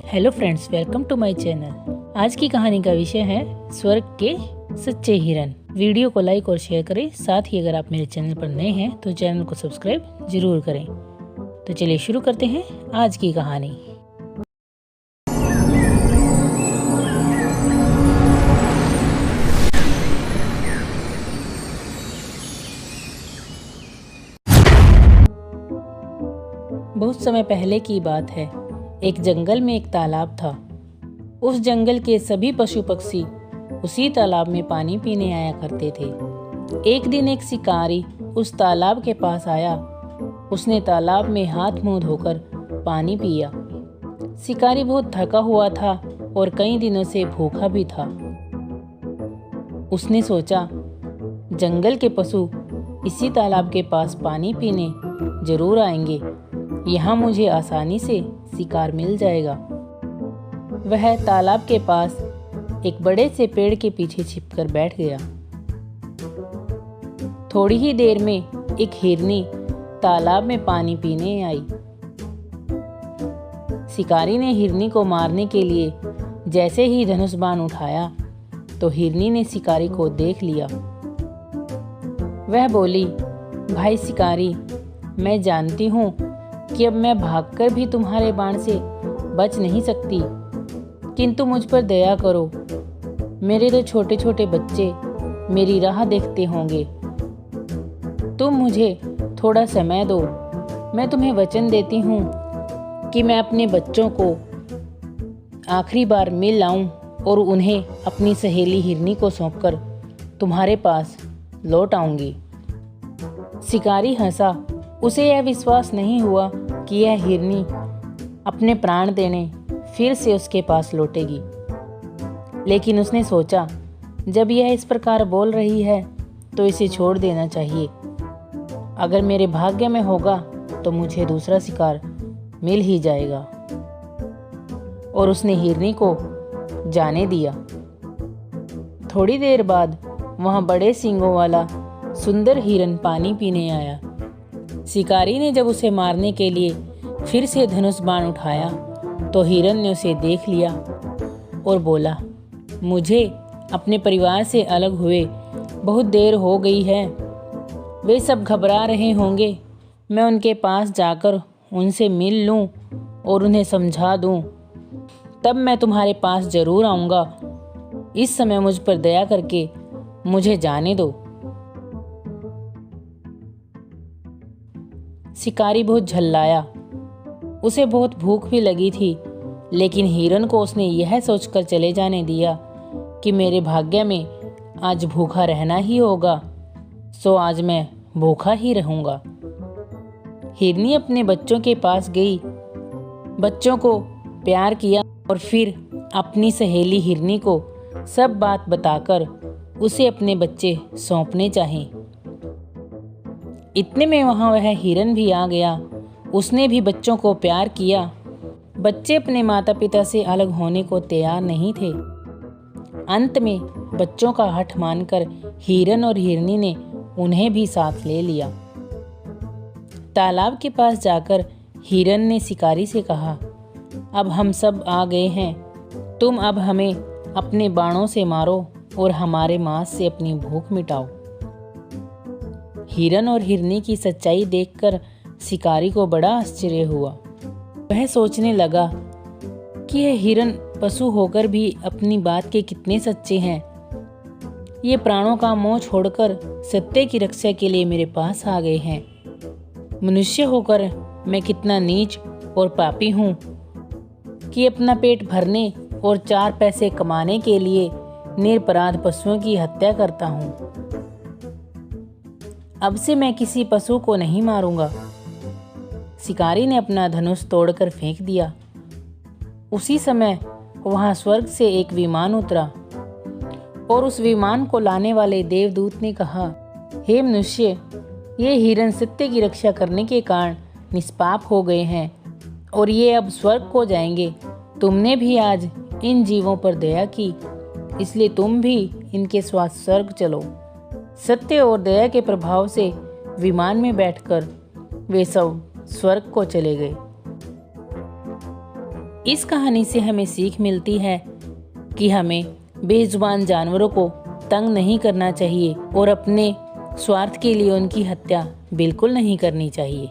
Hello friends, welcome to my channel. आज की कहानी का विषय है स्वर्ग के सच्चे हिरन। वीडियो को लाइक और शेयर करें। साथ ही अगर आप मेरे चैनल पर नए हैं तो चैनल को सब्सक्राइब जरूर करें। तो चलिए शुरू करते हैं आज की कहानी। बहुत समय पहले की बात है। एक जंगल में एक तालाब था। उस जंगल के सभी पशु पक्षी उसी तालाब में पानी पीने आया करते थे। एक दिन एक शिकारी उस तालाब के पास आया। उसने तालाब में हाथ मुंह धोकर पानी पिया। शिकारी बहुत थका हुआ था और कई दिनों से भूखा भी था। उसने सोचा, जंगल के पशु इसी तालाब के पास पानी पीने जरूर आएंगे। यहाँ मुझे आसानी से शिकार मिल जाएगा। वह तालाब के पास एक बड़े से पेड़ के पीछे छिपकर बैठ गया। थोड़ी ही देर में एक हिरनी तालाब में पानी पीने आई। शिकारी ने हिरनी को मारने के लिए जैसे ही धनुष बाण उठाया तो हिरनी ने शिकारी को देख लिया। वह बोली, भाई शिकारी, मैं जानती हूँ कि अब मैं भागकर भी तुम्हारे बाण से बच नहीं सकती, किंतु मुझ पर दया करो। मेरे तो छोटे छोटे बच्चे मेरी राह देखते होंगे। तुम मुझे थोड़ा समय दो। मैं तुम्हें वचन देती हूँ कि मैं अपने बच्चों को आखिरी बार मिल लाऊं और उन्हें अपनी सहेली हिरनी को सौंपकर तुम्हारे पास लौट आऊंगी। शिकारी हंसा। उसे यह विश्वास नहीं हुआ कि यह हिरनी अपने प्राण देने फिर से उसके पास लौटेगी। लेकिन उसने सोचा, जब यह इस प्रकार बोल रही है तो इसे छोड़ देना चाहिए। अगर मेरे भाग्य में होगा तो मुझे दूसरा शिकार मिल ही जाएगा। और उसने हिरनी को जाने दिया। थोड़ी देर बाद वहां बड़े सींगों वाला सुंदर हिरन पानी पीने आया। शिकारी ने जब उसे मारने के लिए फिर से धनुष बाण उठाया तो हिरन ने उसे देख लिया और बोला, मुझे अपने परिवार से अलग हुए बहुत देर हो गई है। वे सब घबरा रहे होंगे। मैं उनके पास जाकर उनसे मिल लूं और उन्हें समझा दूं, तब मैं तुम्हारे पास जरूर आऊंगा। इस समय मुझ पर दया करके मुझे जाने दो। शिकारी बहुत झल्लाया। उसे बहुत भूख भी लगी थी, लेकिन हिरन को उसने यह सोचकर चले जाने दिया कि मेरे भाग्य में आज भूखा रहना ही होगा, सो आज मैं भूखा ही रहूंगा। हिरनी अपने बच्चों के पास गई, बच्चों को प्यार किया और फिर अपनी सहेली हिरनी को सब बात बताकर उसे अपने बच्चे सौंपने चाहे। इतने में वहां वह हिरन भी आ गया। उसने भी बच्चों को प्यार किया। बच्चे अपने माता पिता से अलग होने को तैयार नहीं थे। अंत में बच्चों का हठ मानकर हिरन और हिरनी ने उन्हें भी साथ ले लिया। तालाब के पास जाकर हिरन ने शिकारी से कहा, अब हम सब आ गए हैं। तुम अब हमें अपने बाणों से मारो और हमारे मांस से अपनी भूख मिटाओ। हिरन और हिरनी की सच्चाई देखकर शिकारी को बड़ा आश्चर्य हुआ। वह सोचने लगा कि यह हिरन पशु होकर भी अपनी बात के कितने सच्चे हैं। ये प्राणों का मोह छोड़कर सत्य की रक्षा के लिए मेरे पास आ गए हैं। मनुष्य होकर मैं कितना नीच और पापी हूँ कि अपना पेट भरने और 4 पैसे कमाने के लिए निरपराध पशुओं की हत्या करता हूँ। अब से मैं किसी पशु को नहीं मारूंगा। शिकारी ने अपना धनुष तोड़कर फेंक दिया। उसी समय वहां स्वर्ग से एक विमान उतरा और उस विमान को लाने वाले देवदूत ने कहा, हे मनुष्य, ये हिरन सत्य की रक्षा करने के कारण निष्पाप हो गए हैं और ये अब स्वर्ग को जाएंगे। तुमने भी आज इन जीवों पर दया की, इसलिए तुम भी इनके साथ स्वर्ग चलो। सत्य और दया के प्रभाव से विमान में बैठकर वे सब स्वर्ग को चले गए। इस कहानी से हमें सीख मिलती है कि हमें बेजुबान जानवरों को तंग नहीं करना चाहिए और अपने स्वार्थ के लिए उनकी हत्या बिल्कुल नहीं करनी चाहिए।